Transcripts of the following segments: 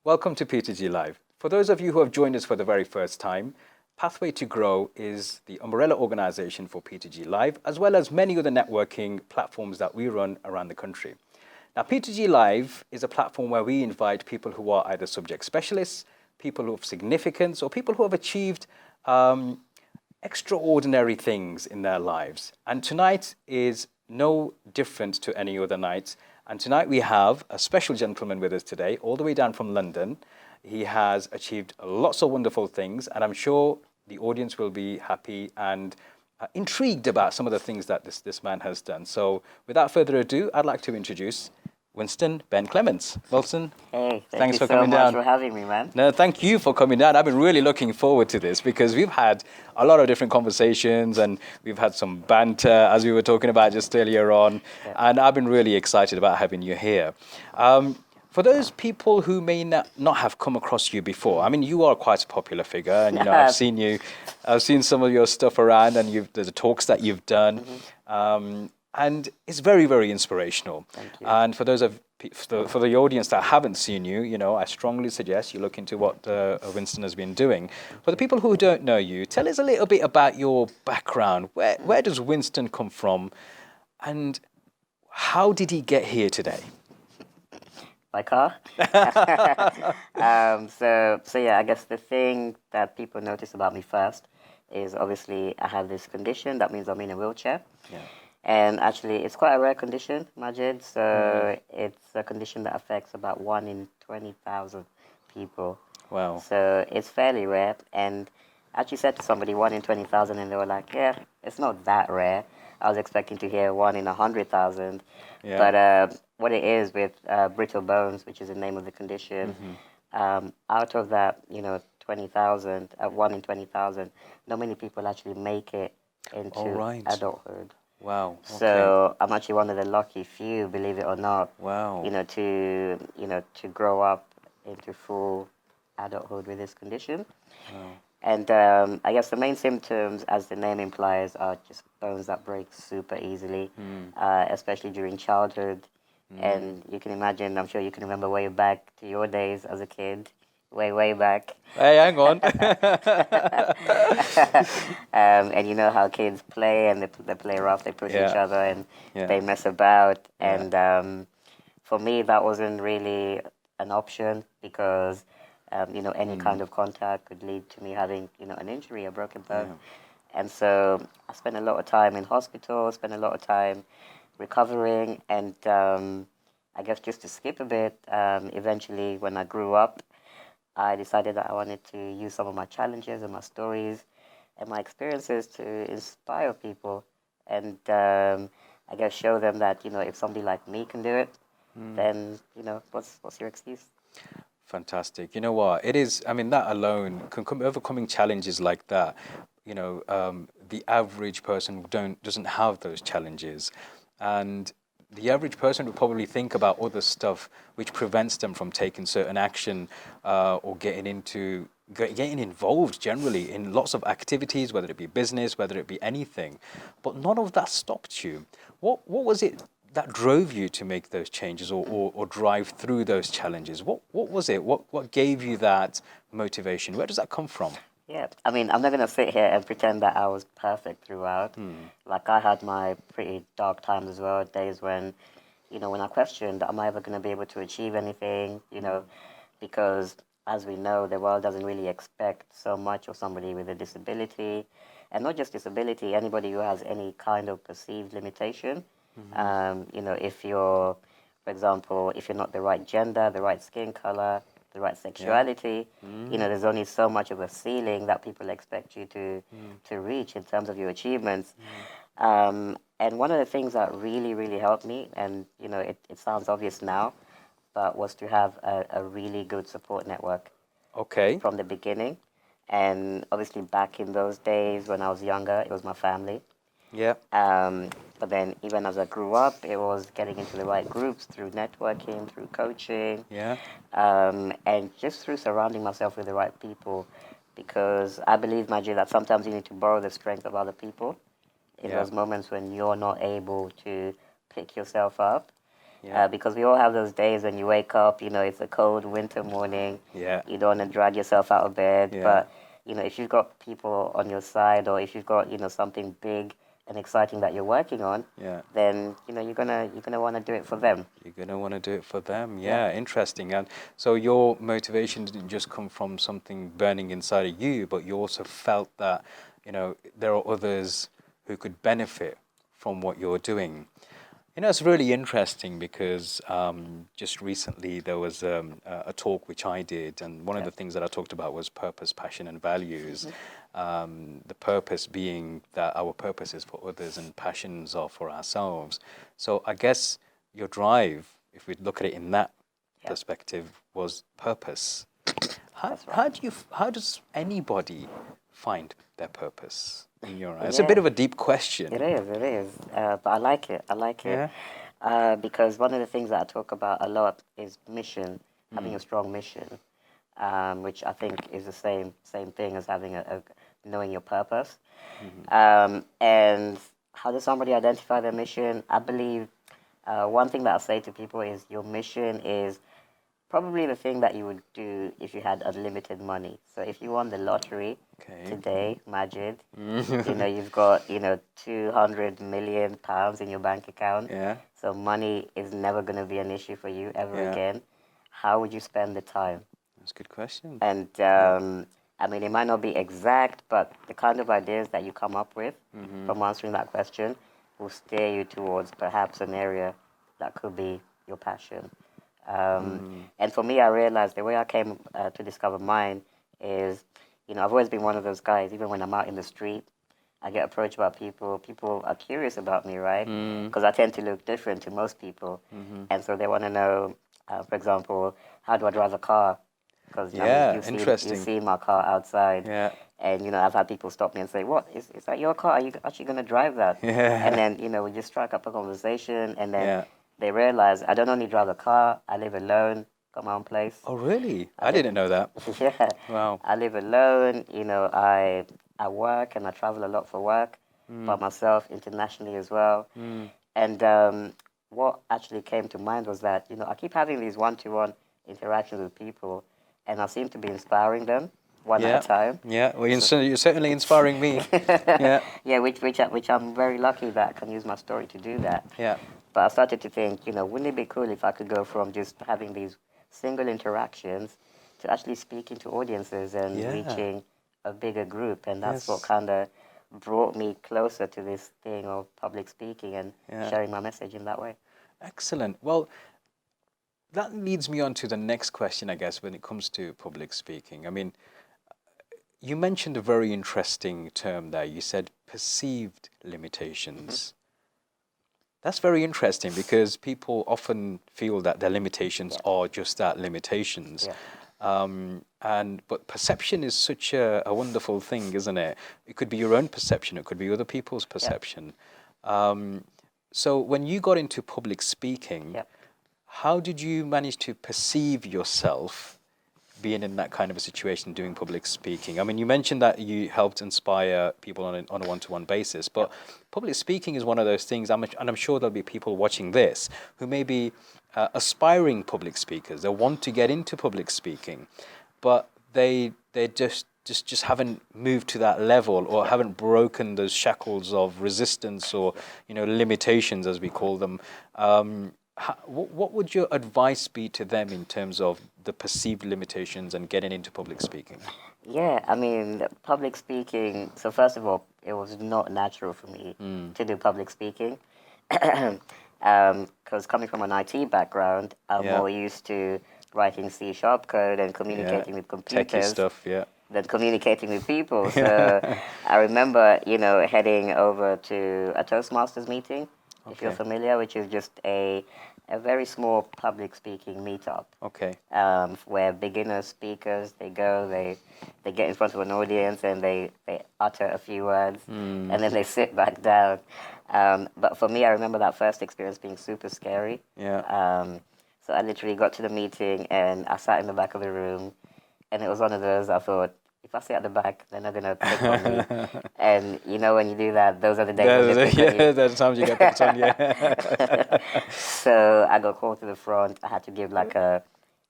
Welcome to P2G Live. For those of you who have joined us for the very first time, Pathway2Grow is the umbrella organization for P2G Live, as well as many other networking platforms that we run around the country. Now, P2G Live is a platform where we invite people who are either subject specialists, people of significance, or people who have achieved extraordinary things in their lives. And tonight is no different to any other night. And tonight we have a special gentleman with us today, all the way down from London. He has achieved lots of wonderful things, and I'm sure the audience will be happy and intrigued about some of the things that this man has done. So without further ado, I'd like to introduce Winston Ben Clements. Wilson, hey, thanks for coming coming down. down. Thanks for having me, man. No, thank you for coming down. I've been really looking forward to this because we've had a lot of different conversations and we've had some banter, as we were talking about just earlier on. Yeah. And I've been really excited about having you here. For those people who may not have come across you before, I mean, you are quite a popular figure, and I've seen some of your stuff around, and the talks that you've done. Mm-hmm. And it's very, very inspirational. Thank you. And for the audience that haven't seen you, I strongly suggest you look into what Winston has been doing. For the people who don't know you, tell us a little bit about your background. Where does Winston come from, and how did he get here today? By car. So yeah, I guess the thing that people notice about me first is obviously I have this condition. That means I'm in a wheelchair. Yeah. And actually, it's quite a rare condition, MAJID. So it's a condition that affects about 1 in 20,000 people. Wow. So it's fairly rare. And I actually said to somebody 1 in 20,000, and they were like, yeah, it's not that rare. I was expecting to hear 1 in 100,000. Yeah. But what it is with brittle bones, which is the name of the condition, out of that, 20,000, 1 in 20,000, not many people actually make it into adulthood. Wow. Okay. So I'm actually one of the lucky few, believe it or not. Wow. To grow up into full adulthood with this condition. Wow. And I guess the main symptoms, as the name implies, are just bones that break super easily, especially during childhood. And you can imagine, I'm sure you can remember way back to your days as a kid, way back. Hey, hang on. And you know how kids play, and they play rough, they push each other, and they mess about. Yeah. And for me, that wasn't really an option because, any kind of contact could lead to me having, an injury, a broken bone. Yeah. And so I spent a lot of time in hospital, spent a lot of time recovering, and I guess just to skip a bit, eventually when I grew up, I decided that I wanted to use some of my challenges and my stories and my experiences to inspire people and I guess show them that, if somebody like me can do it, then, what's your excuse? Fantastic. You know what? It is, I mean, that alone, overcoming challenges like that, the average person doesn't have those challenges. And the average person would probably think about other stuff which prevents them from taking certain action or getting involved generally in lots of activities, whether it be business, whether it be anything. But none of that stopped you. What was it that drove you to make those changes or drive through those challenges? What was it? What gave you that motivation? Where does that come from? Yeah, I mean, I'm not going to sit here and pretend that I was perfect throughout. Like, I had my pretty dark times as well, days when, when I questioned, am I ever going to be able to achieve anything, because as we know, the world doesn't really expect so much of somebody with a disability, and not just disability, anybody who has any kind of perceived limitation. If you're, for example, if you're not the right gender, the right skin color, the right sexuality, there's only so much of a ceiling that people expect you to reach in terms of your achievements. And one of the things that really, really helped me, and, it sounds obvious now, but was to have a really good support network. Okay. From the beginning. And obviously back in those days when I was younger, it was my family. Yeah. But then even as I grew up, it was getting into the right groups through networking, through coaching. Yeah. And just through surrounding myself with the right people. Because I believe, Majid, that sometimes you need to borrow the strength of other people in those moments when you're not able to pick yourself up. Yeah. Because we all have those days when you wake up, it's a cold winter morning. Yeah. You don't want to drag yourself out of bed. Yeah. But, if you've got people on your side, or if you've got, something big and exciting that you're working on, Yeah. then, you're gonna want to do it for them. You're going to want to do it for them. Yeah, interesting. And so your motivation didn't just come from something burning inside of you, but you also felt that, there are others who could benefit from what you're doing. It's really interesting because just recently there was a talk which I did, and one of the things that I talked about was purpose, passion, and values. The purpose being that our purpose is for others and passions are for ourselves. So I guess your drive, if we look at it in that perspective, was purpose. How does anybody find their purpose in your eyes? It's a bit of a deep question. It is. But I like it. Because one of the things that I talk about a lot is mission, having a strong mission, which I think is the same thing as having a knowing your purpose. And how does somebody identify their mission? I believe one thing that I say to people is your mission is probably the thing that you would do if you had unlimited money. So if you won the lottery today, MAJID, you've got, 200 million pounds in your bank account. Yeah. So money is never going to be an issue for you ever again. How would you spend the time? That's a good question. And, I mean, it might not be exact, but the kind of ideas that you come up with from answering that question will steer you towards perhaps an area that could be your passion. And for me, I realized the way I came to discover mine is, I've always been one of those guys, even when I'm out in the street, I get approached by people. People are curious about me, right? Because I tend to look different to most people. And so they want to know, for example, how do I drive a car? Because you see my car outside. Yeah. And, I've had people stop me and say, what, is that your car? Are you actually going to drive that? Yeah. And then, we just strike up a conversation, and then they realize I don't only drive a car, I live alone, got my own place. Oh, really? I didn't know that. Yeah. Wow. I live alone, I work and I travel a lot for work by myself internationally as well. And what actually came to mind was that, I keep having these one-to-one interactions with people, and I seem to be inspiring them one at a time. Yeah, well, you're certainly inspiring me. Yeah, which I'm very lucky that I can use my story to do that. Yeah. But I started to think, wouldn't it be cool if I could go from just having these single interactions to actually speaking to audiences and reaching a bigger group? And that's what kind of brought me closer to this thing of public speaking and sharing my message in that way. Excellent. Well, that leads me on to the next question, I guess, when it comes to public speaking. I mean, you mentioned a very interesting term there. You said perceived limitations. That's very interesting because people often feel that their limitations are just that, limitations. But perception is such a wonderful thing, isn't it? It could be your own perception. It could be other people's perception. So when you got into public speaking, how did you manage to perceive yourself being in that kind of a situation, doing public speaking? I mean, you mentioned that you helped inspire people on a one-to-one basis, but public speaking is one of those things, and I'm sure there'll be people watching this who may be aspiring public speakers. They want to get into public speaking, but they just haven't moved to that level, or haven't broken those shackles of resistance or limitations, as we call them. What would your advice be to them in terms of the perceived limitations and getting into public speaking? Yeah, I mean, public speaking, so first of all, it was not natural for me to do public speaking. Because coming from an IT background, I'm more used to writing C# code and communicating with computers. Techie stuff, than communicating with people. So I remember, heading over to a Toastmasters meeting, if you're familiar, which is just a very small public speaking meetup. Where beginner speakers, they get in front of an audience and they utter a few words and then they sit back down. But for me, I remember that first experience being super scary. So I literally got to the meeting and I sat in the back of the room, and it was one of those, I thought, if if I sit at the back, they're not gonna pick on me. And you know, when you do that, those are the days when they pick on you. There's times you get picked on, yeah. So I got called to the front. I had to give like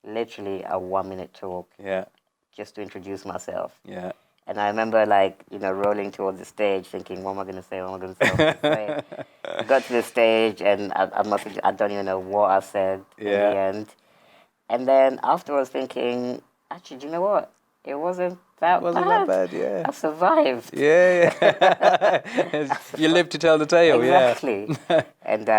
literally a 1 minute talk Yeah, just to introduce myself. yeah. And I remember like, you know, rolling towards the stage thinking, what am I going to say? What am I going to say? What am I going to say? Got to the stage and I don't even know what I said in the Yeah. end. And then afterwards thinking, actually, do you know what? It wasn't that Wasn't bad. that bad, yeah. I survived. Yeah, yeah. You live to tell the tale, Exactly. yeah. And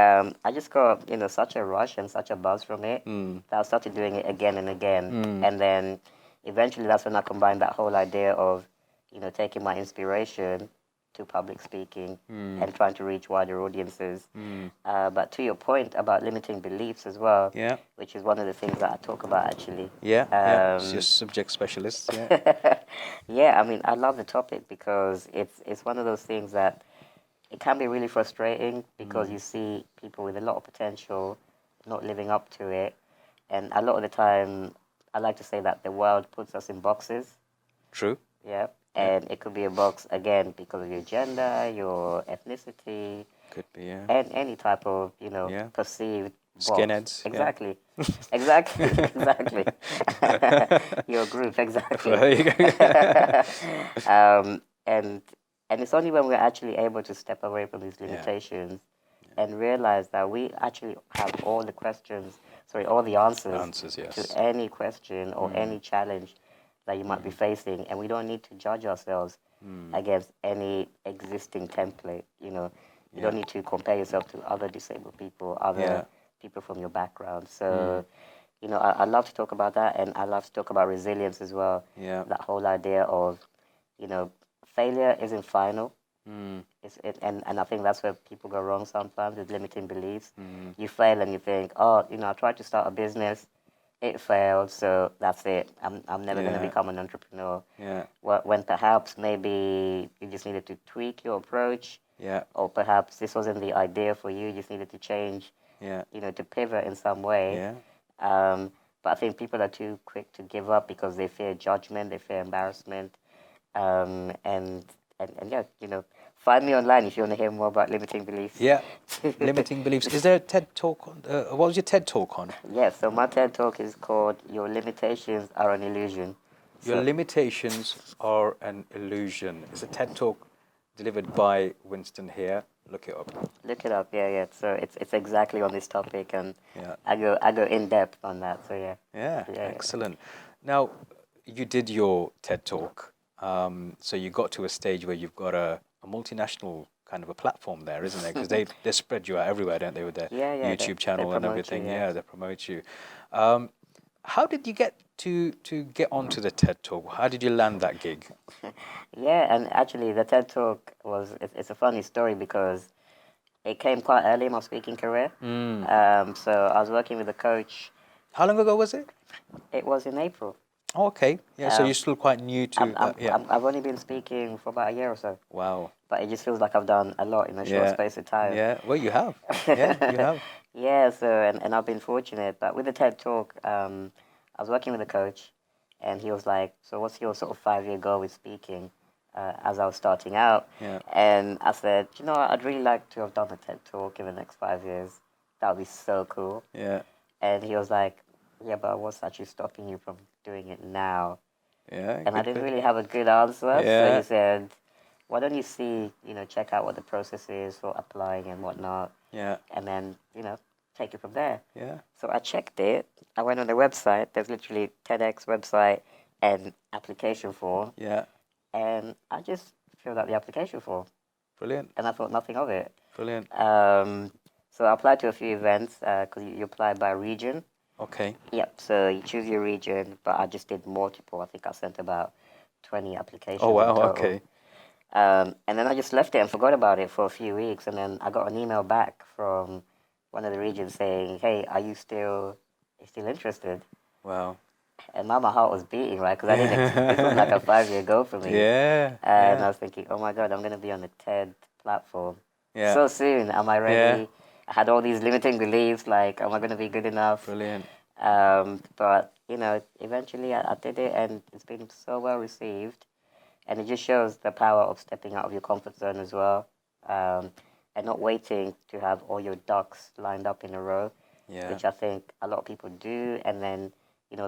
I just got, you know, such a rush and such a buzz from it that I started doing it again and again. And then eventually that's when I combined that whole idea of, you know, taking my inspiration to public speaking and trying to reach wider audiences. But to your point about limiting beliefs as well, Yeah. which is one of the things that I talk about actually. Yeah, yeah. It's your subject specialist, yeah. Yeah, I mean, I love the topic because it's one of those things that it can be really frustrating because you see people with a lot of potential not living up to it. And a lot of the time, I like to say that the world puts us in boxes. True. Yeah. And it could be a box, again, because of your gender, your ethnicity, Could be, yeah. and any type of, you know, Yeah. perceived box. Skinheads, yeah. Exactly. Exactly. Exactly. Your group, exactly. There you go. And it's only when we're actually able to step away from these limitations and realize that we actually have all the questions, all the answers yes. to any question or any challenge that you might be facing, and we don't need to judge ourselves against any existing template. You know, you don't need to compare yourself to other disabled people, other people from your background. So, you know, I love to talk about that, and I love to talk about resilience as well. Yeah. That whole idea of, you know, failure isn't final. And I think that's where people go wrong sometimes with limiting beliefs. You fail and you think, oh, you know, I tried to start a business, it failed, so that's it. I'm never going to become an entrepreneur. Yeah. When perhaps maybe you just needed to tweak your approach, Yeah. or perhaps this wasn't the idea for you, you just needed to change, Yeah. you know, to pivot in some way. Yeah. But I think people are too quick to give up because they fear judgment, they fear embarrassment. And yeah, you know, find me online if you want to hear more about limiting beliefs. Yeah. Limiting beliefs. Is there a TED talk on? What was your TED talk on? Yes, so my TED talk is called "Your Limitations Are an Illusion." Your limitations are an illusion. It's a TED talk delivered by Winston here. Look it up. Look it up, yeah. So it's exactly on this topic, and Yeah. I go in depth on that. So yeah. Yeah, excellent. Now, you did your TED talk. So you got to a stage where you've got a multinational kind of a platform there, isn't there? Because they spread you out everywhere, don't they, with their YouTube channel and everything. They promote you. How did you get to get onto the TED talk? How did you land that gig? Yeah, and actually the TED talk it's a funny story because it came quite early in my speaking career. So I was working with a coach. How long ago was it? It was in April. Oh, okay. Yeah, so you're still quite new to I've only been speaking for about a year or so. Wow. But it just feels like I've done a lot in a short space of time. Yeah, well, you have. Yeah, you have. Yeah, so, and I've been fortunate. But with the TED Talk, I was working with a coach, and he was like, so what's your sort of 5-year goal with speaking as I was starting out? Yeah. And I said, you know, I'd really like to have done a TED Talk in the next 5 years. That would be so cool. Yeah. And he was like, yeah, but what's actually stopping you from doing it now? Yeah. And I didn't really have a good answer. Yeah. So he said, why don't you check out what the process is for applying and whatnot. Yeah. And then, you know, take it from there. Yeah. So I checked it. I went on the website. There's literally TEDx website and application form. Yeah. And I just filled out the application form. Brilliant. And I thought nothing of it. Brilliant. So I applied to a few events because you apply by region. Okay. Yep. So you choose your region, but I just did multiple. I think I sent about 20 applications. Oh, wow. in total. Okay. And then I just left it and forgot about it for a few weeks. And then I got an email back from one of the regions saying, hey, are you still interested? Wow. And my heart was beating, right? Because I didn't this was like a 5-year goal for me. Yeah. And I was thinking, oh my God, I'm going to be on the TED platform. Yeah. So soon. Am I ready? Yeah. I had all these limiting beliefs, like, am I going to be good enough? Brilliant. But, you know, eventually I did it, and it's been so well received. And it just shows the power of stepping out of your comfort zone as well, and not waiting to have all your ducks lined up in a row, Yeah. which I think a lot of people do. And then,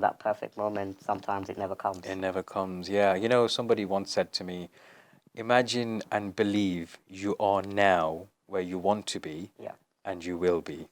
that perfect moment, sometimes it never comes. It never comes. Yeah. You know, somebody once said to me, imagine and believe you are now where you want to be, Yeah, and you will be.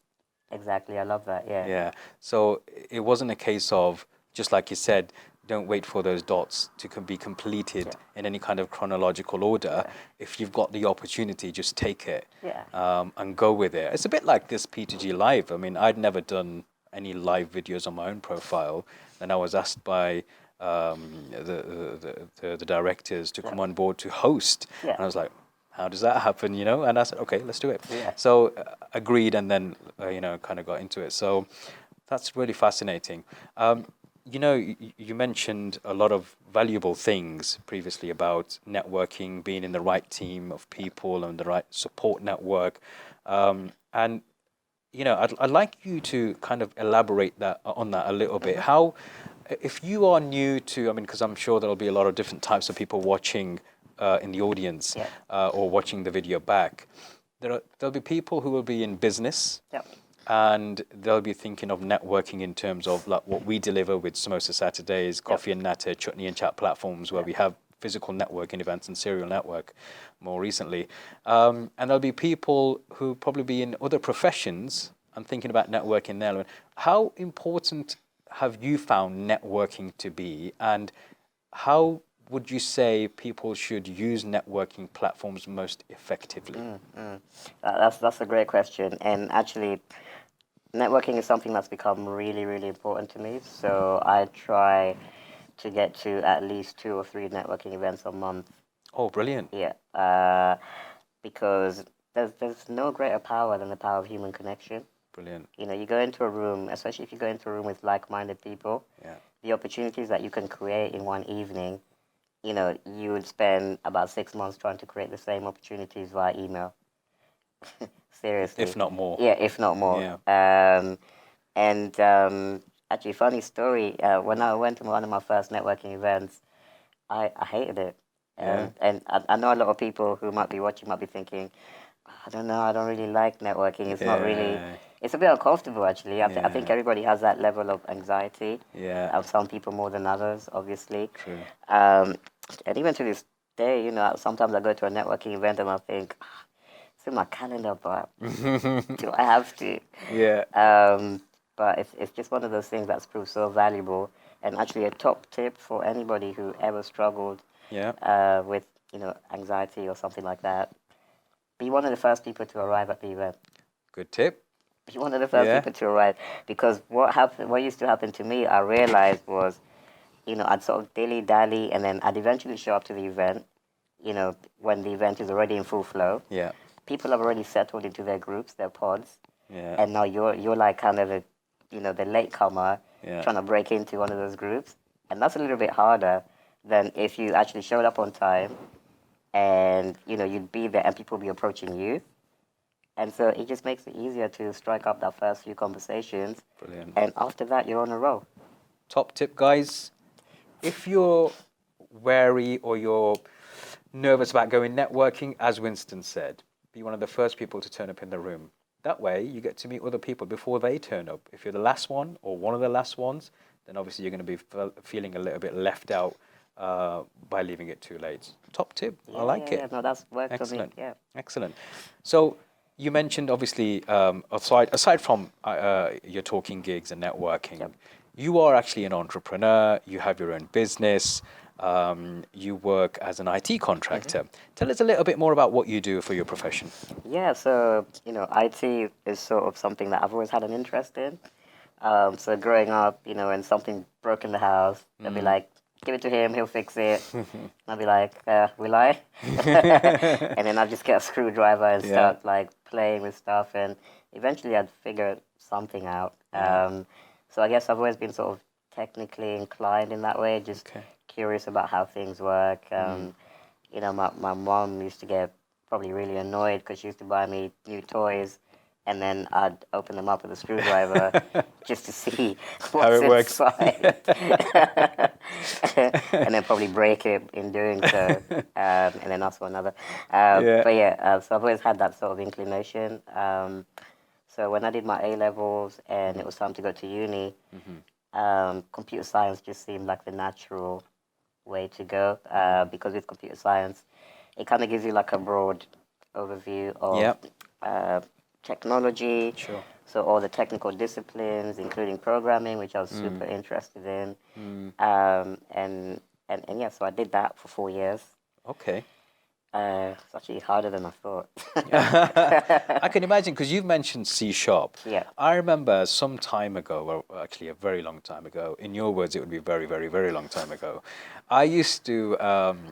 exactly. I love that. Yeah. Yeah. So it wasn't a case of, just like you said, don't wait for those dots to be completed Yeah. in any kind of chronological order. Yeah. If you've got the opportunity, just take it, Yeah. and go with it. It's a bit like this P2G Live. I mean, I'd never done any live videos on my own profile. Then I was asked by the directors to come on board to host. Yeah. And I was like, how does that happen, And I said, okay, let's do it. Yeah. So agreed, and then, kind of got into it. So that's really fascinating. You mentioned a lot of valuable things previously about networking, being in the right team of people and the right support network. And I'd like you to kind of elaborate on that a little bit. How, if you are new to, I mean, because I'm sure there'll be a lot of different types of people watching in the audience, or watching the video back. There'll be people who will be in business. Yep. And they'll be thinking of networking in terms of like what we deliver with Samosa Saturdays, Coffee and Natter, Chutney and Chat platforms, where we have physical networking events and serial network more recently. And there'll be people who probably be in other professions and thinking about networking there. How important have you found networking to be, and how would you say people should use networking platforms most effectively? That's a great question. And actually, networking is something that's become really, really important to me. So I try to get to at least 2 or 3 networking events a month. Oh, brilliant. Yeah. Because there's no greater power than the power of human connection. Brilliant. You go into a room, especially if you go into a room with like-minded people, the opportunities that you can create in one evening, you would spend about 6 months trying to create the same opportunities via email. Seriously. If not more. Yeah, if not more. Yeah. Actually, funny story, when I went to one of my first networking events, I hated it. And I know a lot of people who might be watching might be thinking, I don't know, I don't really like networking. It's not really, it's a bit uncomfortable, actually. I think everybody has that level of anxiety. Yeah. Some people more than others, obviously. True. And even to this day, sometimes I go to a networking event and I think, it's in my calendar, but do I have to? Yeah. But it's just one of those things that's proved so valuable. And actually, a top tip for anybody who ever struggled with anxiety or something like that: be one of the first people to arrive at the event. Good tip. Be one of the first people to arrive, because what used to happen to me, I realized was, I'd sort of dilly-dally, and then I'd eventually show up to the event, when the event is already in full flow. Yeah. People have already settled into their groups, their pods, Yeah. and now you're like kind of the latecomer trying to break into one of those groups, and that's a little bit harder than if you actually showed up on time, and you'd be there and people be approaching you, and so it just makes it easier to strike up that first few conversations. Brilliant. And after that, you're on a roll. Top tip, guys. If you're wary or you're nervous about going networking, as Winston said, be one of the first people to turn up in the room. That way, you get to meet other people before they turn up. If you're the last one or one of the last ones, then obviously you're going to be feeling a little bit left out by leaving it too late. Top tip. I like it. Yeah, no, that's worked Excellent. for me. Yeah. Excellent. So you mentioned, obviously, aside from your talking gigs and networking, you are actually an entrepreneur. You have your own business. You work as an IT contractor. Tell us a little bit more about what you do for your profession. Yeah, so, IT is sort of something that I've always had an interest in. So growing up, when something broke in the house, they'd be like, give it to him, he'll fix it. I'd be like, will I? And then I'd just get a screwdriver and start like playing with stuff, and eventually I'd figure something out. So I guess I've always been sort of technically inclined in that way, just curious about how things work. My mom used to get probably really annoyed because she used to buy me new toys, and then I'd open them up with a screwdriver just to see what's it works. inside. and then probably break it in doing so, and then ask for another. Yeah. But yeah, so I've always had that sort of inclination. So when I did my A levels and it was time to go to uni, computer science just seemed like the natural way to go, because with computer science, it kind of gives you like a broad overview of Yep. technology. Sure. So all the technical disciplines, including programming, which I was super interested in. And yeah, so I did that for 4 years. Okay. It's actually harder than I thought. I can imagine, because you've mentioned C sharp. Yeah. I remember some time ago, well, actually a very long time ago, in your words, it would be very, very, very long time ago. I used to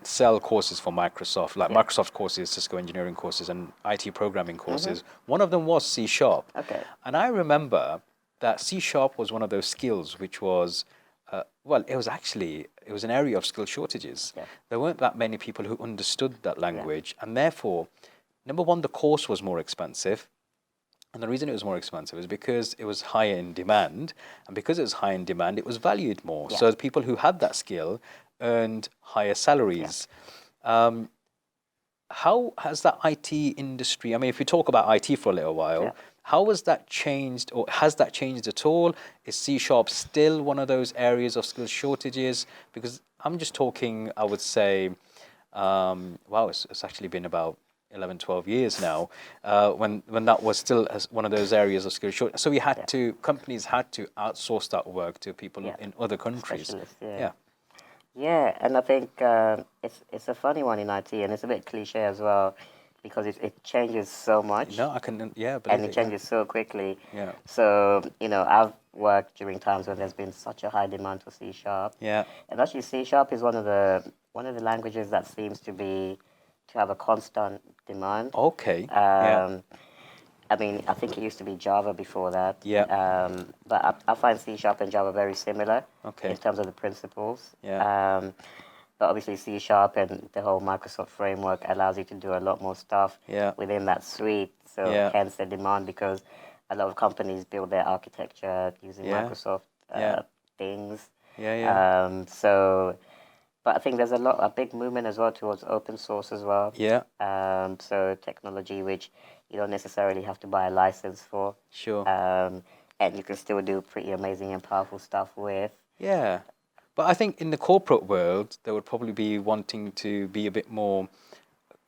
sell courses for Microsoft, like Microsoft courses, Cisco engineering courses, and IT programming courses. One of them was C sharp. Okay. And I remember that C sharp was one of those skills which was, well, it was an area of skill shortages. Yeah. There weren't that many people who understood that language, and therefore, number one, the course was more expensive. And the reason it was more expensive is because it was higher in demand, and because it was high in demand, it was valued more. Yeah. So the people who had that skill earned higher salaries. How has that IT industry, I mean, if we talk about IT for a little while, how has that changed, or has that changed at all? Is C sharp still one of those areas of skill shortages? Because I'm just talking, I would say, wow, it's actually been about 11, 12 years now, when that was still one of those areas of skill shortage. So companies had to outsource that work to people in other countries. Specialists, Yeah. Yeah, and I think it's a funny one in IT, and it's a bit cliche as well, because it changes so much. No, I can, yeah, believe And it it, changes so quickly. Yeah. So, I've worked during times when there's been such a high demand for C sharp. Yeah. And actually C sharp is one of the languages that seems to have a constant demand. Okay. Yeah. I mean, I think it used to be Java before that. Yeah. But I find C sharp and Java very similar Okay. in terms of the principles. Yeah. But obviously C sharp and the whole Microsoft framework allows you to do a lot more stuff Yeah. within that suite. So Yeah. hence the demand, because a lot of companies build their architecture using Microsoft things. Yeah. But I think there's a big movement as well towards open source as well. Yeah. So technology which you don't necessarily have to buy a license for. Sure. And you can still do pretty amazing and powerful stuff with. Yeah. But I think in the corporate world, they would probably be wanting to be a bit more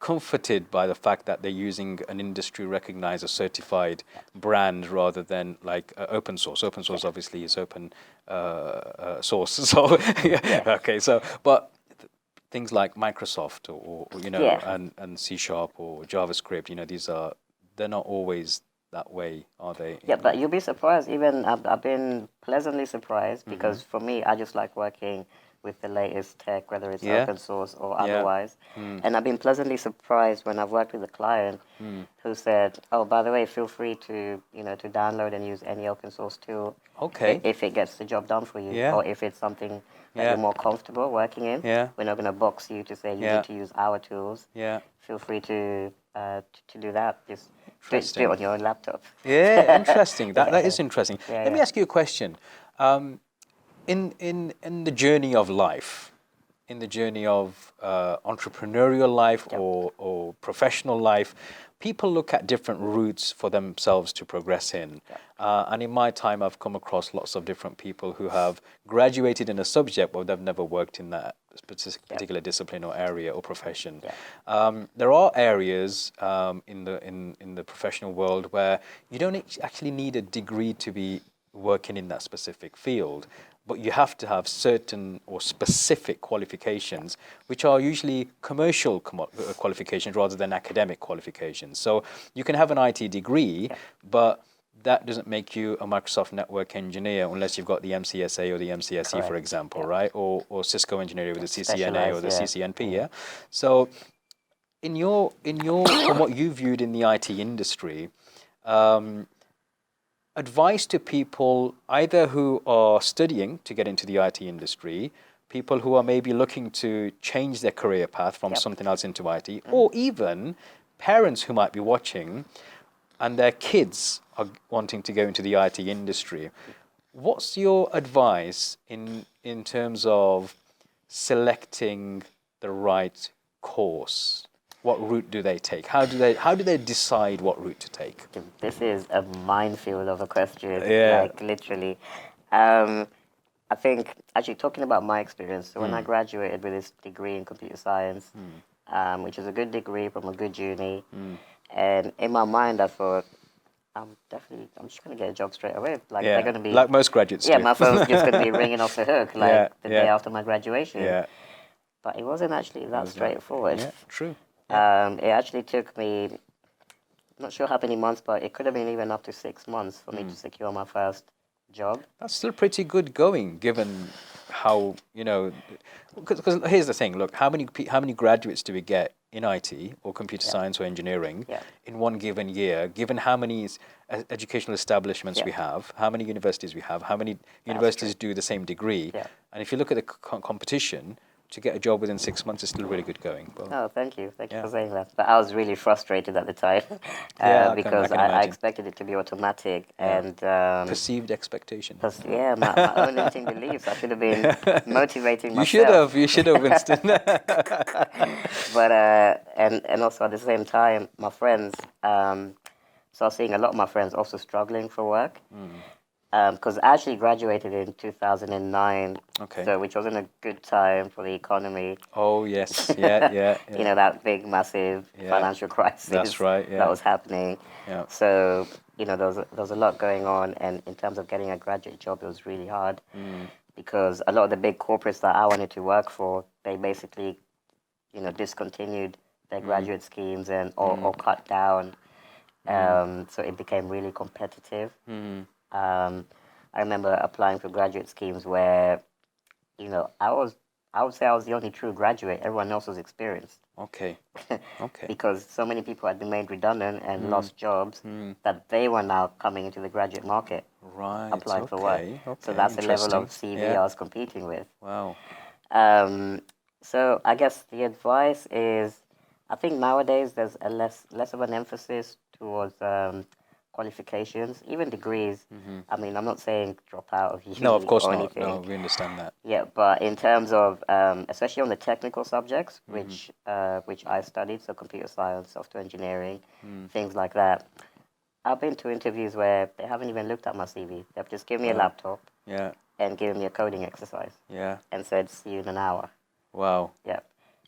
comforted by the fact that they're using an industry recognized or certified brand rather than like open source. Open source obviously is open source. So okay. So but things like Microsoft or and C sharp or JavaScript, they're not always that way, are they? Yeah, but you'll be surprised. Even I've been pleasantly surprised, because for me, I just like working with the latest tech, whether it's open source or otherwise. And I've been pleasantly surprised when I've worked with a client who said, "Oh, by the way, feel free to to download and use any open source tool, Okay. if it gets the job done for you, Yeah. or if it's something that you're more comfortable working in. Yeah. We're not going to box you to say you need to use our tools. Yeah. Feel free to do that. Just do it Interesting. on your own laptop." Yeah, interesting. That is interesting. Yeah, Let me ask you a question. In the journey of life, in the journey of entrepreneurial life or professional life, people look at different routes for themselves to progress in. And in my time, I've come across lots of different people who have graduated in a subject, but they've never worked in that particular discipline or area or profession. There are areas in the professional world where you don't actually need a degree to be working in that specific field, but you have to have certain or specific qualifications, which are usually commercial qualifications rather than academic qualifications. So you can have an IT degree, but that doesn't make you a Microsoft network engineer unless you've got the MCSA or the MCSE, for example, right? Or Cisco engineer with the CCNA or the CCNP, So in your from what you viewed in the IT industry, advice to people either who are studying to get into the IT industry, people who are maybe looking to change their career path from something else into IT, or even parents who might be watching and their kids are wanting to go into the IT industry. What's your advice in terms of selecting the right course? What route do they take? How do they decide what route to take? This is a minefield of a question, Yeah. like literally. I think, actually, talking about my experience, so when I graduated with this degree in computer science, which is a good degree from a good uni, and in my mind, I thought, I'm just going to get a job straight away. Like, they're going to be... like most graduates Yeah, do. my phone's just going to be ringing off the hook, like, the day yeah. after my graduation. Yeah. But it wasn't actually that straightforward. Yeah, true. It actually took me, not sure how many months, but it could have been even up to 6 months for me to secure my first job. That's still pretty good going, given how, you know, because here's the thing. Look, how many graduates do we get in IT or computer science or engineering in one given year? Given how many educational establishments we have, how many universities we have, how many universities do the same degree, and if you look at the competition, to get a job within 6 months is still really good going. Well, oh, thank you for saying that. But I was really frustrated at the time because I can I expected it to be automatic and perceived expectation. My own limiting beliefs. I should have been motivating myself. You should have, Winston. But and also at the same time, my friends. So I was seeing a lot of my friends also struggling for work. Because I actually graduated in 2009, so which wasn't a good time for the economy. Oh yes, yeah. You know, that big, massive financial crisis. That's right. Yeah. That was happening. Yeah. So you know, there was a lot going on, and in terms of getting a graduate job, it was really hard because a lot of the big corporates that I wanted to work for, they basically, you know, discontinued their graduate schemes and or cut down. So it became really competitive. I remember applying for graduate schemes where, you know, I would say I was the only true graduate. Everyone else was experienced. Okay. Because so many people had been made redundant and lost jobs that they were now coming into the graduate market, applying for work. So that's the level of CV I was competing with. Wow. So I guess the advice is, I think nowadays there's a less of an emphasis towards qualifications, even degrees. I mean, I'm not saying drop out of uni. No, of course or not. anything. No, we understand that. Yeah, but in terms of, especially on the technical subjects, which I studied, so computer science, software engineering, things like that, I've been to interviews where they haven't even looked at my CV. They've just given me a laptop and given me a coding exercise and said, see you in an hour. Wow. Yeah.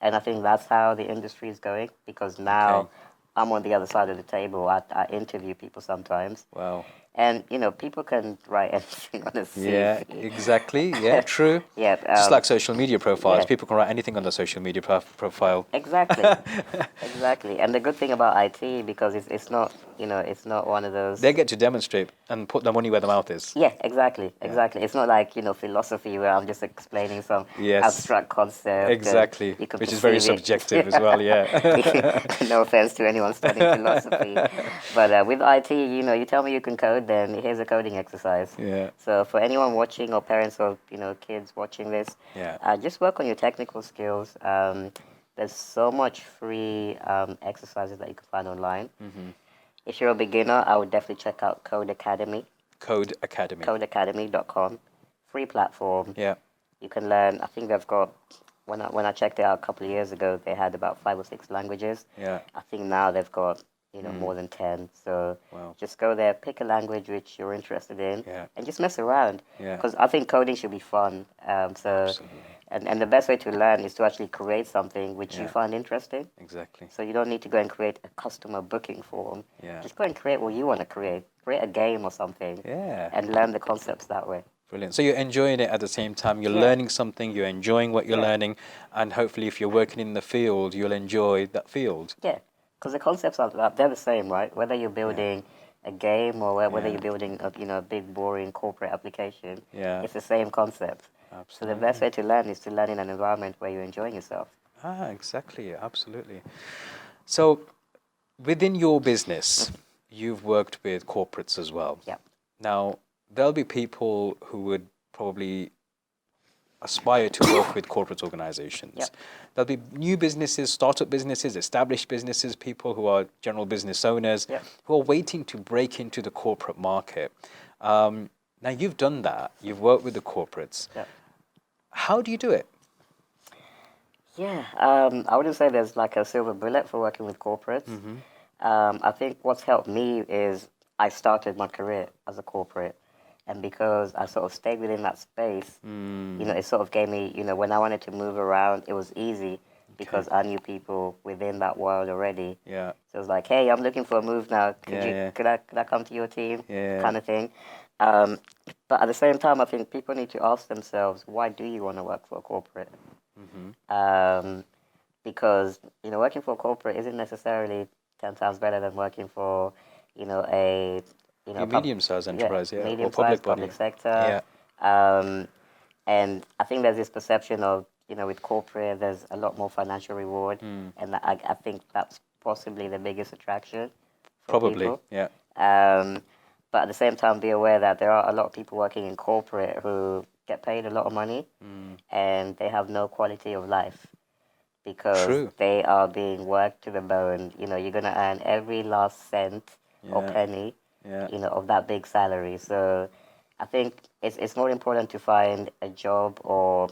And I think that's how the industry is going, because now I'm on the other side of the table. I interview people sometimes. Wow. And, you know, people can write anything on a CV. Yeah, exactly. Yeah, true. Yeah. Just like social media profiles. People can write anything on their social media profile. Exactly. Exactly. And the good thing about IT, because it's not, you know, it's not one of those... They get to demonstrate and put their money where their mouth is. Yeah, exactly. It's not like, you know, philosophy where I'm just explaining some abstract concept. Exactly. Which is very subjective as well, No offense to anyone studying philosophy. But with IT, you know, you tell me you can code, then here's a coding exercise. Yeah. So for anyone watching, or parents of, you know, kids watching this, just work on your technical skills. There's so much free exercises that you can find online. If you're a beginner, I would definitely check out Code Academy. Code Academy. Codeacademy.com. Free platform. Yeah. You can learn. I think they've got, when I checked it out a couple of years ago, they had about 5 or 6 languages. Yeah. I think now they've got, you know, more than 10. So just go there, pick a language which you're interested in, and just mess around. Because I think coding should be fun. Absolutely. And the best way to learn is to actually create something which you find interesting. Exactly. So you don't need to go and create a customer booking form. Yeah. Just go and create what you want to create. Create a game or something. Yeah. And learn the concepts that way. Brilliant. So you're enjoying it at the same time. You're learning something. You're enjoying what you're learning. And hopefully if you're working in the field, you'll enjoy that field. Yeah. Because the concepts they're the same, right? Whether you're building a game or whether you're building a big, boring corporate application, it's the same concept. Absolutely. So the best way to learn is to learn in an environment where you're enjoying yourself. Exactly. Absolutely. So within your business, you've worked with corporates as well. Yeah. Now, there'll be people who would probably aspire to work with corporate organizations. Yep. There'll be new businesses, startup businesses, established businesses, people who are general business owners who are waiting to break into the corporate market. Now, you've done that. You've worked with the corporates. Yep. How do you do it? Yeah, I wouldn't say there's like a silver bullet for working with corporates. Mm-hmm. I think what's helped me is I started my career as a corporate, and because I sort of stayed within that space, it sort of gave me, when I wanted to move around, it was easy Okay. because I knew people within that world already. Yeah. So it was like, hey, I'm looking for a move now. Yeah. Yeah. Could I come to your team? Yeah. Kind of thing. Um, but at the same time, I think people need to ask themselves, why do you want to work for a corporate? Mm-hmm. Um, because working for a corporate isn't necessarily 10 times better than working for a Be pub, medium-sized yeah, enterprise, yeah, or public medium-sized body. public sector. Yeah. Um, and I think there's this perception of with corporate there's a lot more financial reward, Mm. and I think that's possibly the biggest attraction for Probably. people. Yeah. Um, but at the same time, be aware that there are a lot of people working in corporate who get paid a lot of money Mm. and they have no quality of life because True. they are being worked to the bone. You're going to earn every last cent or Yeah. penny, Yeah. of that big salary. So I think it's more important to find a job or,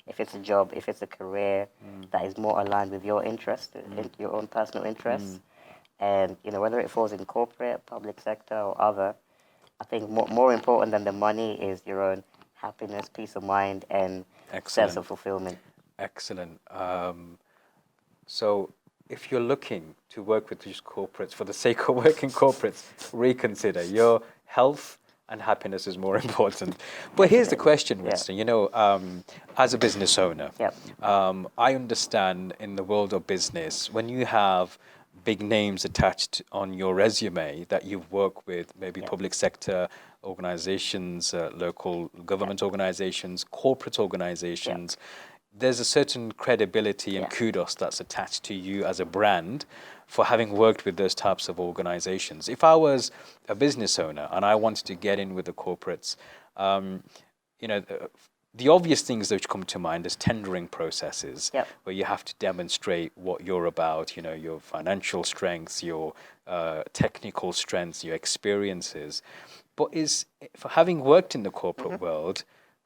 if it's a job, if it's a career Mm. that is more aligned with your interest, Mm. your own personal interests. Mm. And, whether it falls in corporate, public sector or other, I think more important than the money is your own happiness, peace of mind, and sense of Excellent. fulfillment. Excellent. So if you're looking to work with these corporates for the sake of working corporates, reconsider. Your health and happiness is more important. But here's the Definitely. question, Yeah. Winston. As a business owner, Yep. I understand in the world of business, when you have big names attached on your resume that you've worked with, maybe Yep. public sector organizations, local Yep. government organizations, corporate Yep. organizations, there's a certain credibility and Yeah. kudos that's attached to you as a brand for having worked with those types of organizations. If I was a business owner and I wanted to get in with the corporates, um, you know, the obvious things that come to mind is tendering processes Yep. where you have to demonstrate what you're about, your financial strengths, your technical strengths, your experiences. But for having worked in the corporate world,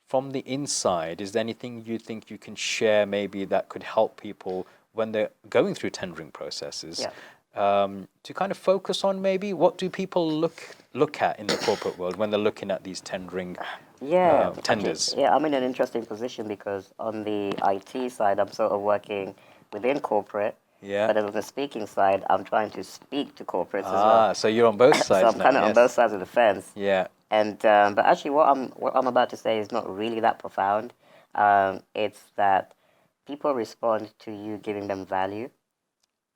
from the inside, is there anything you think you can share maybe that could help people when they're going through tendering processes Yep. to kind of focus on maybe what do people look at in the corporate world when they're looking at these tendering Yeah. Actually, tenders? yeah, I'm in an interesting position because on the IT side, I'm sort of working within corporate, Yeah. but on the speaking side, I'm trying to speak to corporates as well. Ah, so you're on both So sides I'm now, kind of on both yes. sides of the fence. Yeah. And but actually, what I'm about to say is not really that profound. It's that people respond to you giving them value.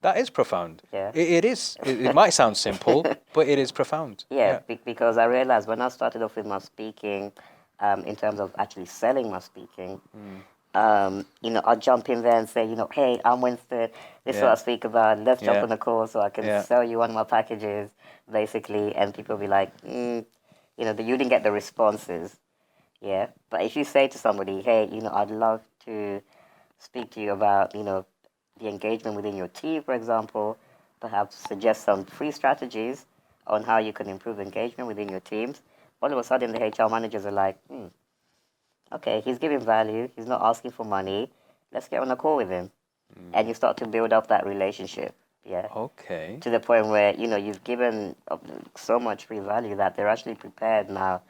That is profound. Yeah. It is. It might sound simple, but it is profound. Yeah, Yeah. because I realized when I started off with my speaking, in terms of actually selling my speaking, I'll jump in there and say, hey, I'm Winston. This is what Yeah. I speak about. Let's jump Yeah. on the call so I can Yeah. sell you one of my packages, basically. And people be like, you didn't get the responses. Yeah. But if you say to somebody, hey, I'd love to speak to you about, the engagement within your team, for example, perhaps suggest some free strategies on how you can improve engagement within your teams. All of a sudden, the HR managers are like, okay, he's giving value. He's not asking for money. Let's get on a call with him. And you start to build up that relationship. Yeah. Okay. To the point where, you've given so much free value that they're actually prepared now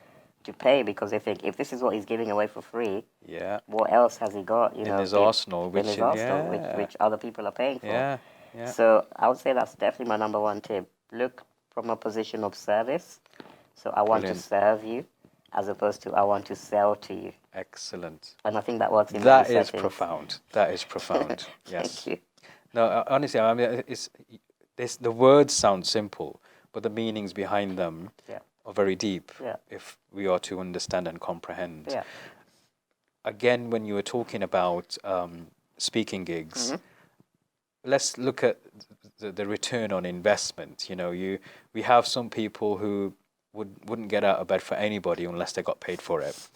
to pay because they think if this is what he's giving away for free, Yeah. what else has he got, In his arsenal, in which his is, arsenal, yeah. which other people are paying for. Yeah. Yeah. So I would say that's definitely my number one tip. Look from a position of service. So I want to Brilliant. serve you as opposed to I want to sell to you. Excellent. And I think that works in many That is settings. profound. That is profound. Thank Yes. you. No, honestly, I mean, the words sound simple, but the meanings behind them Yeah. are very deep Yeah. if we are to understand and comprehend. Yeah. Again, when you were talking about speaking gigs, let's look at the return on investment. We have some people who wouldn't get out of bed for anybody unless they got paid for it,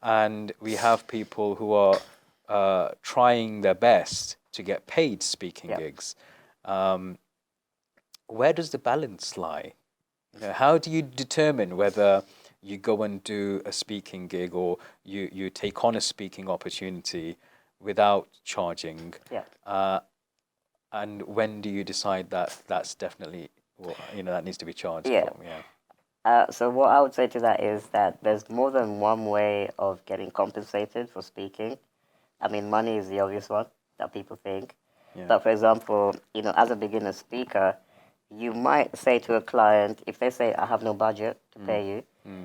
and we have people who are trying their best to get paid speaking Yeah. gigs. Where does the balance lie? How do you determine whether you go and do a speaking gig or you take on a speaking opportunity without charging? Yeah. And when do you decide that that's definitely, well, that needs to be charged Yeah. for? Yeah. So what I would say to that is that there's more than one way of getting compensated for speaking. I mean, money is the obvious one that people think. Yeah. But for example, as a beginner speaker, you might say to a client, if they say, I have no budget to pay you,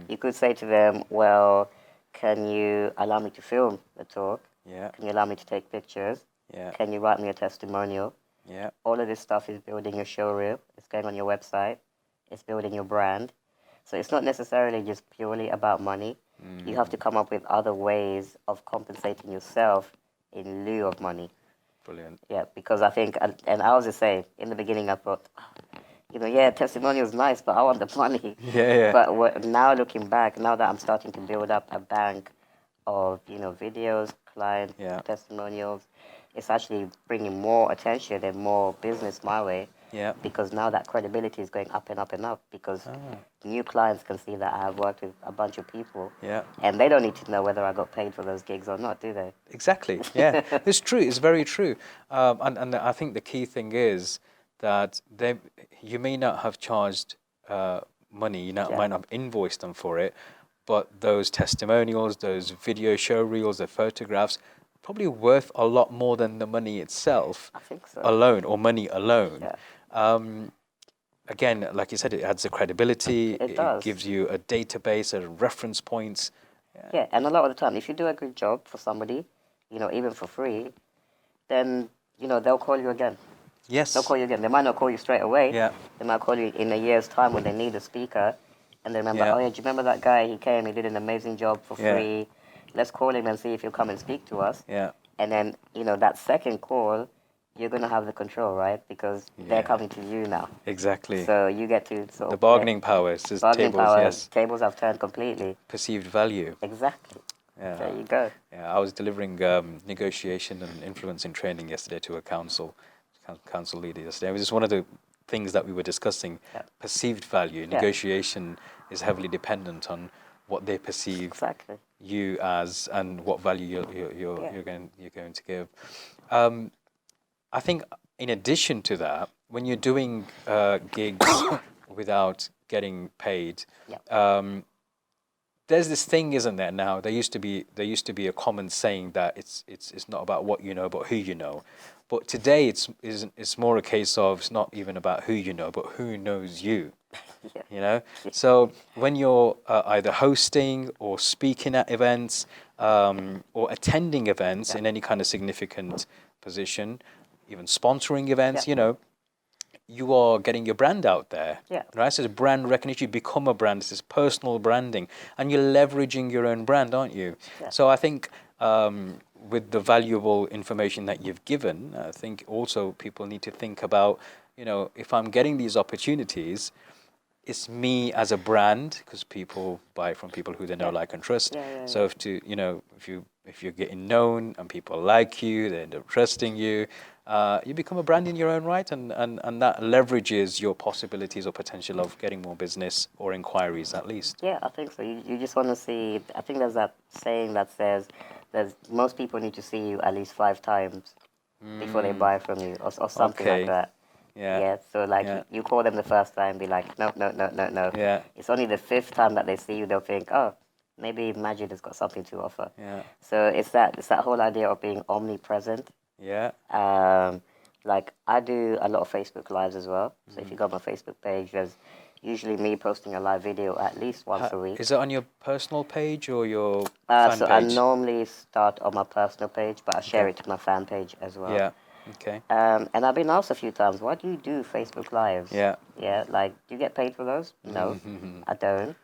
you could say to them, well, can you allow me to film the talk? Yeah. Can you allow me to take pictures? Yeah. Can you write me a testimonial? Yeah. All of this stuff is building your showreel. It's going on your website. It's building your brand. So it's not necessarily just purely about money. You have to come up with other ways of compensating yourself in lieu of money. Brilliant. Yeah, because I think, and I was the same. In the beginning, I thought, yeah, testimonial is nice, but I want the money. Yeah. But now looking back, now that I'm starting to build up a bank of, videos, client testimonials, it's actually bringing more attention and more business my way. Yeah. Because now that credibility is going up and up and up, because new clients can see that I have worked with a bunch of people. Yeah. And they don't need to know whether I got paid for those gigs or not, do they? Exactly. Yeah. It's true. It's very true. And I think the key thing is that you may not have charged money, might not have invoiced them for it, but those testimonials, those video show reels, the photographs, probably worth a lot more than the money itself. I think so. Alone, or money alone. Yeah. Again, like you said, it adds the credibility. It does. Gives you a database, a reference points. Yeah, and a lot of the time, if you do a good job for somebody, even for free, then, they'll call you again. Yes. They'll call you again. They might not call you straight away. Yeah. They might call you in a year's time when they need a speaker. And they remember, oh, yeah, do you remember that guy? He came, he did an amazing job for free. Let's call him and see if he'll come and speak to us. Yeah. And then, that second call, you're going to have the control, right? Because they're coming to you now. Exactly. So you get to sort of... The bargaining power. Tables have turned completely. Perceived value. Exactly. Yeah. There you go. Yeah, I was delivering negotiation and influencing training yesterday to a council leader yesterday. It was just one of the things that we were discussing. Yeah. Perceived value. Negotiation is heavily dependent on what they perceive you as and what value you're going to give. I think in addition to that, when you're doing gigs without getting paid, there's this thing, isn't there? Now there used to be a common saying that it's not about what you know, but who you know. But today it's more a case of it's not even about who you know, but who knows you. So when you're either hosting or speaking at events or attending events in any kind of significant position, even sponsoring events, you are getting your brand out there, right? So it's brand recognition. You become a brand. This is personal branding, and you're leveraging your own brand, aren't you? Yeah. So I think with the valuable information that you've given, I think also people need to think about, if I'm getting these opportunities, it's me as a brand, because people buy from people who they know, like, and trust. So if you're getting known and people like you, they end up trusting you, you become a brand in your own right, and that leverages your possibilities or potential of getting more business or inquiries, at least. Yeah, I think so. You just want to see. I think there's that saying that says that most people need to see you at least 5 times before they buy from you, or something like that. Yeah. So you call them the first time, be like, no. Yeah. It's only the 5th time that they see you, they'll think, oh, maybe MAJID has got something to offer. Yeah. So it's that whole idea of being omnipresent. Yeah. I do a lot of Facebook Lives as well. So if you go on my Facebook page, there's usually me posting a live video at least once a week. Is it on your personal page or your fan page? I normally start on my personal page, but I share it to my fan page as well. Yeah. Okay. And I've been asked a few times, why do you do Facebook Lives? Yeah. Yeah, do you get paid for those? No, I don't.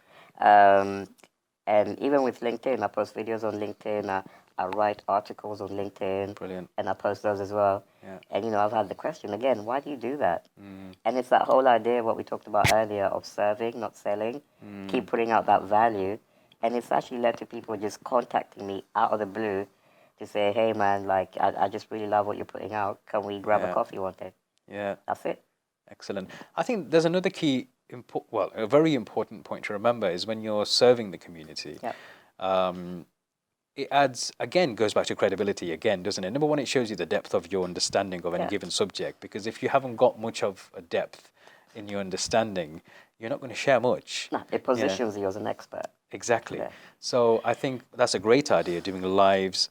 And even with LinkedIn, I post videos on LinkedIn. I write articles on LinkedIn. Brilliant. And I post those as well. Yeah. And, I've had the question again, why do you do that? And it's that whole idea, what we talked about earlier, of serving, not selling. Keep putting out that value. And it's actually led to people just contacting me out of the blue to say, hey, man, I just really love what you're putting out. Can we grab a coffee one day? Yeah. That's it. Excellent. I think there's another key, a very important point to remember is when you're serving the community. Yeah. it adds, again, goes back to credibility again, doesn't it? Number one, it shows you the depth of your understanding of any given subject, because if you haven't got much of a depth in your understanding, you're not going to share much. No, it positions you as an expert. Exactly. Yeah. So I think that's a great idea, doing lives,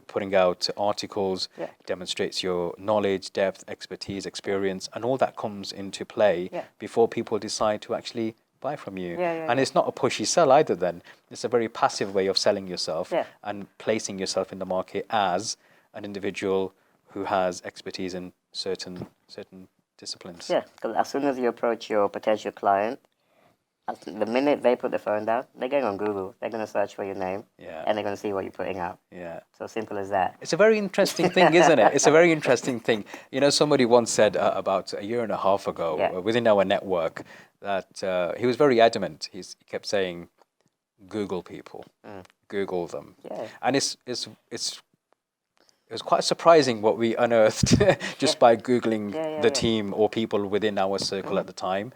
putting out articles, demonstrates your knowledge, depth, expertise, experience, and all that comes into play before people decide to actually buy from you. And it's not a pushy sell either then. It's a very passive way of selling yourself and placing yourself in the market as an individual who has expertise in certain disciplines. Yeah, because as soon as you approach your potential client, the minute they put the phone down, they're going on Google. They're going to search for your name, and they're going to see what you're putting out. Yeah. So simple as that. It's a very interesting thing, isn't it? It's a very interesting thing. You know, somebody once said about a year and a half ago within our network that he was very adamant. He kept saying, Google people, Google them. Yeah. And it was quite surprising what we unearthed just by Googling the team or people within our circle at the time.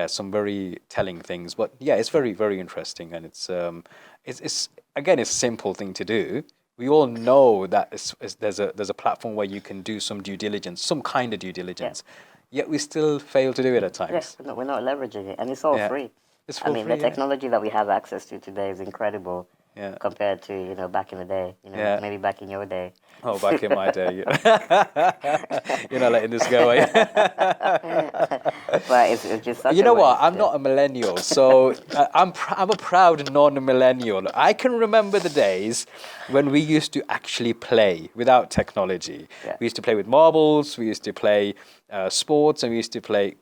Some very telling things, but it's very, very interesting, and it's again, it's a simple thing to do. We all know that there's a platform where you can do some due diligence, some kind of due diligence, yet we still fail to do it at times. Yes, we're not leveraging it, and it's all free. It's for free, the technology that we have access to today is incredible compared to back in the day. Maybe back in your day. Oh, back in my day, you're not letting this go, are you? But it's just such you know what? I'm not a millennial, so I'm a proud non-millennial. I can remember the days when we used to actually play without technology. Yeah. We used to play with marbles. We used to play sports, and we used to play.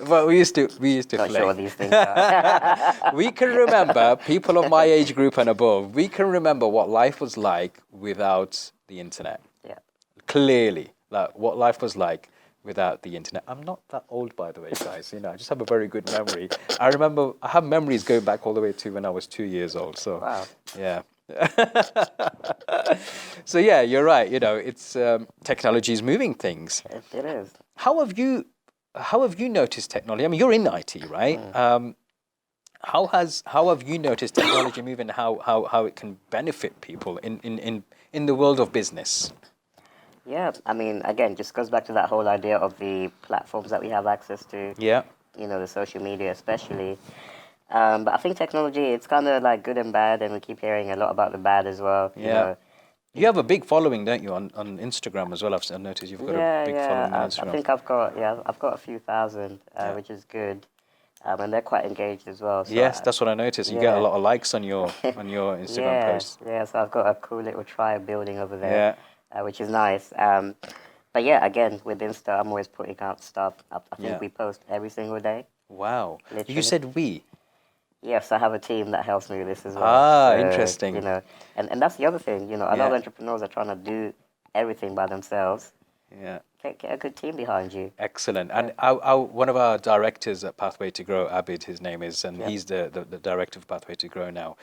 Well, we used to not play. Sure these things are. We can remember, people of my age group and above, we can remember what life was like without the internet. Yeah. Clearly, like what life was like without the internet. I'm not that old, by the way, guys. I just have a very good memory. I have memories going back all the way to when I was 2 years old. So, wow. Yeah. So you're right. It's technology is moving things. It is. How have you noticed technology? I mean, you're in IT, right? How have you noticed technology moving? How it can benefit people in the world of business? Yeah, I mean, again, just goes back to that whole idea of the platforms that we have access to. Yeah. The social media especially. But I think technology, it's kind of like good and bad, and we keep hearing a lot about the bad as well. You have a big following, don't you, on Instagram as well? I've noticed you've got a big following on Instagram. I think I've got a few thousand, which is good, and they're quite engaged as well. So yes, that's what I noticed. You get a lot of likes on your Instagram posts. Yeah, so I've got a cool little tribe building over there, which is nice. But again, with Insta, I'm always putting out stuff. I think we post every single day. Wow. Literally. You said we. Yes, I have a team that helps me with this as well. So, interesting. And that's the other thing. A lot of entrepreneurs are trying to do everything by themselves. Yeah. Get a good team behind you. Excellent. And one of our directors at Pathway2Grow, Abid, his name is, and he's the director of Pathway2Grow now.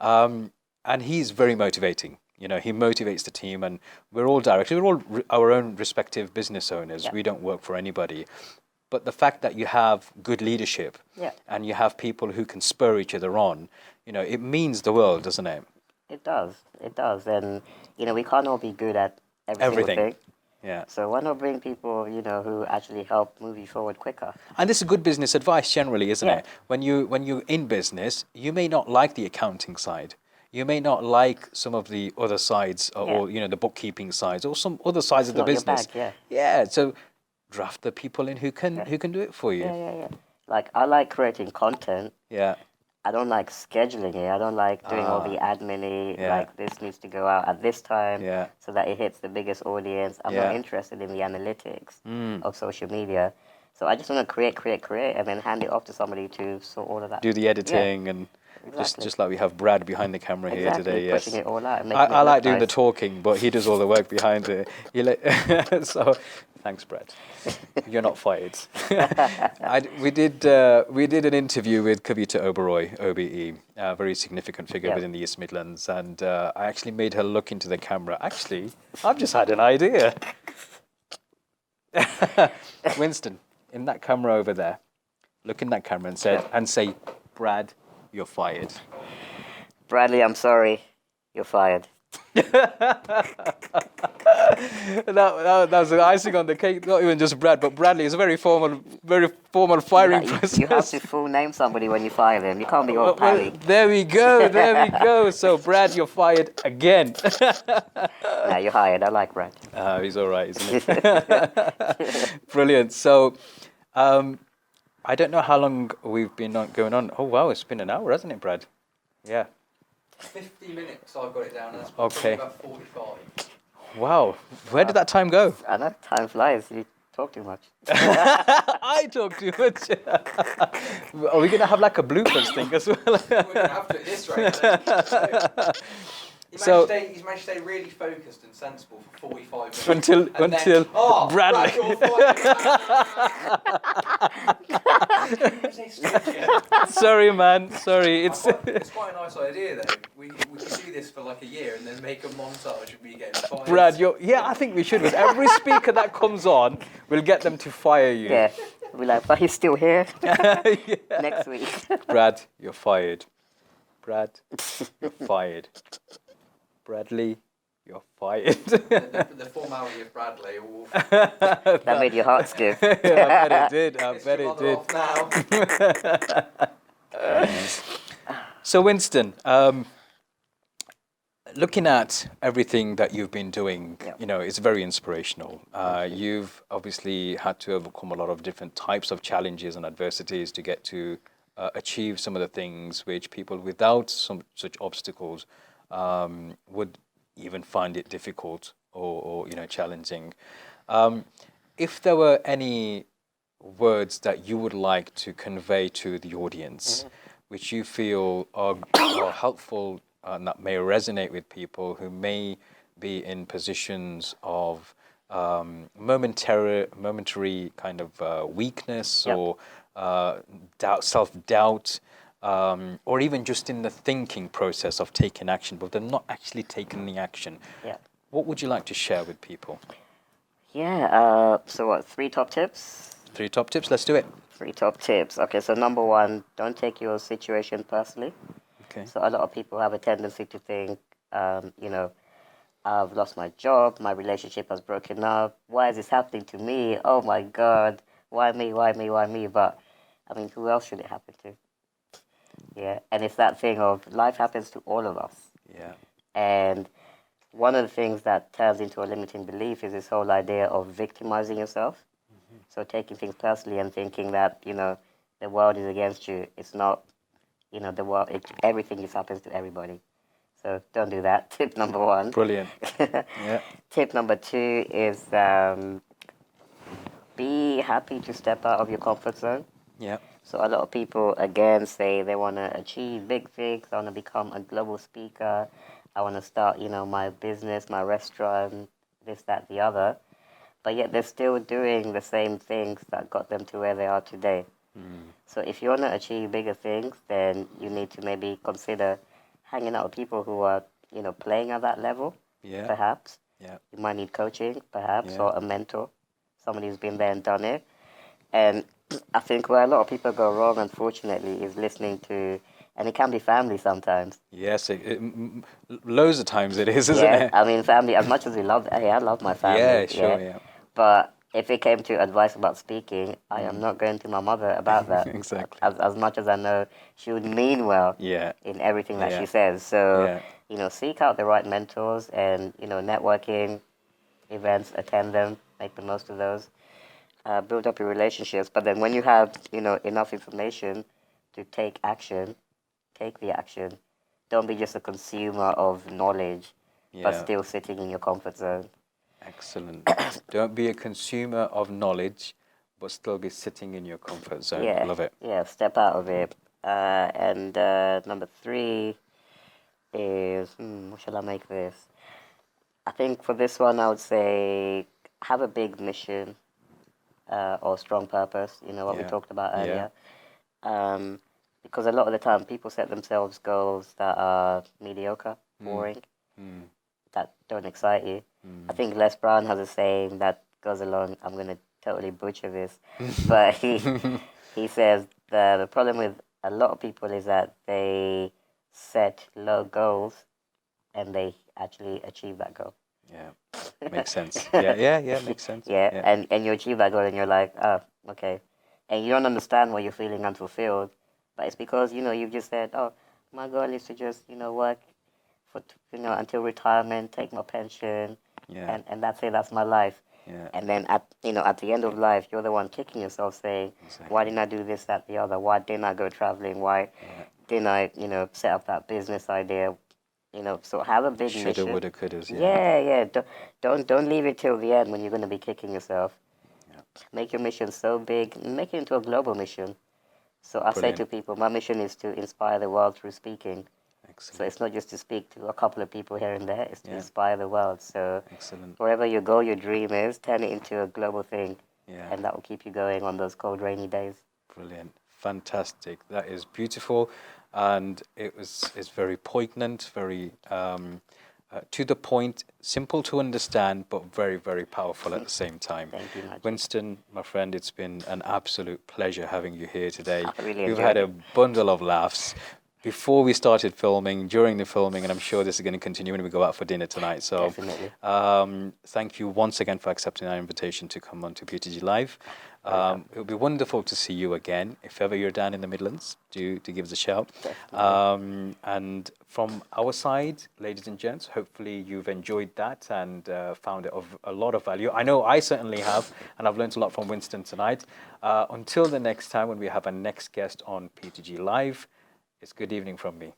And he's very motivating. He motivates the team, and we're all directors. We're all our own respective business owners. We don't work for anybody. But the fact that you have good leadership and you have people who can spur each other on, it means the world, doesn't it? It does. It does. And, we can't all be good at everything. Single thing. Yeah. So why not bring people, who actually help move you forward quicker? And this is good business advice generally, isn't it? When you're in business, you may not like the accounting side. You may not like some of the other sides or the bookkeeping sides or some other sides of the business. Your bag, So draft the people in who can do it for you. Yeah. Like, I like creating content. Yeah. I don't like scheduling it. I don't like doing all the admin-y, like this needs to go out at this time so that it hits the biggest audience. I'm not interested in the analytics of social media. So I just want to create, and then hand it off to somebody to sort all of that. Do the editing and just like we have Brad behind the camera here today. Yes. Pushing it all out. And I like doing the talking, but he does all the work behind it. So thanks, Brad. You're not fired. We did an interview with Kavita Oberoi, OBE, a very significant figure within the East Midlands, and I actually made her look into the camera. Actually, I've just had an idea. Winston, in that camera over there, look in that camera and say, Brad you're fired. Bradley, I'm sorry, you're fired. That was the icing on the cake. Not even just Brad, but Bradley. It's a very formal firing process. You have to full name somebody when you fire them. You can't be all Paddy. There we go. So Brad, you're fired again. Nah, you're hired. I like Brad. He's all right, isn't he? Brilliant. So, I don't know how long we've been going on. Oh wow, it's been an hour, hasn't it, Brad? Yeah. 50 minutes, I've got it down. That's Okay. about 45. Wow. Where did that time go? I know time flies. You talk too much. I talk too much. Are we going to have like a bloopers thing as well? We're going to have to at this rate. He's managed to stay really focused and sensible for 45 minutes. Until Bradley. Sorry, man. Sorry. It's quite a nice idea, though. We could do this for like a year and then make a montage of me getting fired. Brad, I think we should. With every speaker that comes on, we'll get them to fire you. Yeah. We're like, but he's still here. Next week. Brad, you're fired. Brad, you're fired. Bradley, you're fired. The formality of Bradley. That made your heart skip. I bet it did. I bet it did. So, Winston, looking at everything that you've been doing, it's very inspirational. You've obviously had to overcome a lot of different types of challenges and adversities to get to achieve some of the things which people without some such obstacles would even find it difficult or challenging. If there were any words that you would like to convey to the audience, which you feel are helpful and that may resonate with people who may be in positions of momentary kind of weakness or self-doubt, or even just in the thinking process of taking action, but they're not actually taking the action. Yeah. What would you like to share with people? Yeah. So what? 3 top tips? 3 top tips. Let's do it. 3 top tips. Okay. So number 1, don't take your situation personally. Okay. So a lot of people have a tendency to think, I've lost my job, my relationship has broken up. Why is this happening to me? Oh my God. Why me? Why me? Why me? But I mean, who else should it happen to? Yeah, and it's that thing of life happens to all of us. Yeah. And one of the things that turns into a limiting belief is this whole idea of victimizing yourself. So taking things personally and thinking that, the world is against you. It's not, the world, everything just happens to everybody. So don't do that. Tip number 1. Brilliant. Yeah. Tip number 2 is be happy to step out of your comfort zone. Yeah. So a lot of people, again, say they want to achieve big things. I want to become a global speaker. I want to start, my business, my restaurant, this, that, the other. But yet they're still doing the same things that got them to where they are today. So if you want to achieve bigger things, then you need to maybe consider hanging out with people who are, playing at that level, perhaps. Yeah. You might need coaching, perhaps, or a mentor, somebody who's been there and done it. And I think where a lot of people go wrong, unfortunately, is listening to, and it can be family sometimes. Yes, loads of times it is, isn't it? I mean, family, as much as we love, I love my family. Yeah, sure, yeah. But if it came to advice about speaking, I am not going to my mother about that. Exactly. As much as I know she would mean well in everything that she says. So, seek out the right mentors and, networking events, attend them, make the most of those. Build up your relationships, but then when you have, enough information to take action, take the action. Don't be just a consumer of knowledge, but still sitting in your comfort zone. Excellent. Don't be a consumer of knowledge, but still be sitting in your comfort zone. Yeah, Love it. Yeah, step out of it. And number 3 is, what shall I make this? I think for this one, I would say have a big mission. Or strong purpose, what we talked about earlier. Because a lot of the time people set themselves goals that are mediocre, boring, that don't excite you. I think Les Brown has a saying that goes along, I'm going to totally butcher this, but he says the problem with a lot of people is that they set low goals and they actually achieve that goal. Yeah, makes sense. Yeah, makes sense. Yeah, Yeah, and you achieve that goal and you're like, oh, okay. And you don't understand why you're feeling unfulfilled, but it's because, you've just said, oh, my goal is to just, work for, until retirement, take my pension, yeah, and that's it, that's my life. yeah, And then at the end of life, you're the one kicking yourself saying, why exactly. didn't I do this, that, the other? Why didn't I go traveling? Why Yeah, didn't I, set up that business idea? So have a big shoulda, mission. woulda, couldas. Yeah, Yeah. Don't leave it till the end when you're going to be kicking yourself. yeah, Make your mission so big, make it into a global mission. So I say to brilliant, people, my mission is to inspire the world through speaking. So excellent. it's not just to speak to a couple of people here and there, it's to Yeah, inspire the world. So excellent. wherever your goal, your dream is, turn it into a global thing. Yeah, And that will keep you going on those cold, rainy days. brilliant, fantastic. That is beautiful, and it's very poignant, very to the point, simple to understand, but very, very powerful at the same time. Thank you, Majid. Winston, my friend, it's been an absolute pleasure having you here today. I really We've had enjoyed a it. bundle of laughs before we started filming, during the filming, and I'm sure this is going to continue when we go out for dinner tonight. So, Definitely. thank you once again for accepting our invitation to come on to PTG Live. Very happy. It would be wonderful to see you again. If ever you're down in the Midlands, do give us a shout. Definitely. And from our side, ladies and gents, hopefully you've enjoyed that and found it of a lot of value. I know I certainly have, and I've learned a lot from Winston tonight. Until the next time when we have our next guest on PTG Live, it's good evening from me.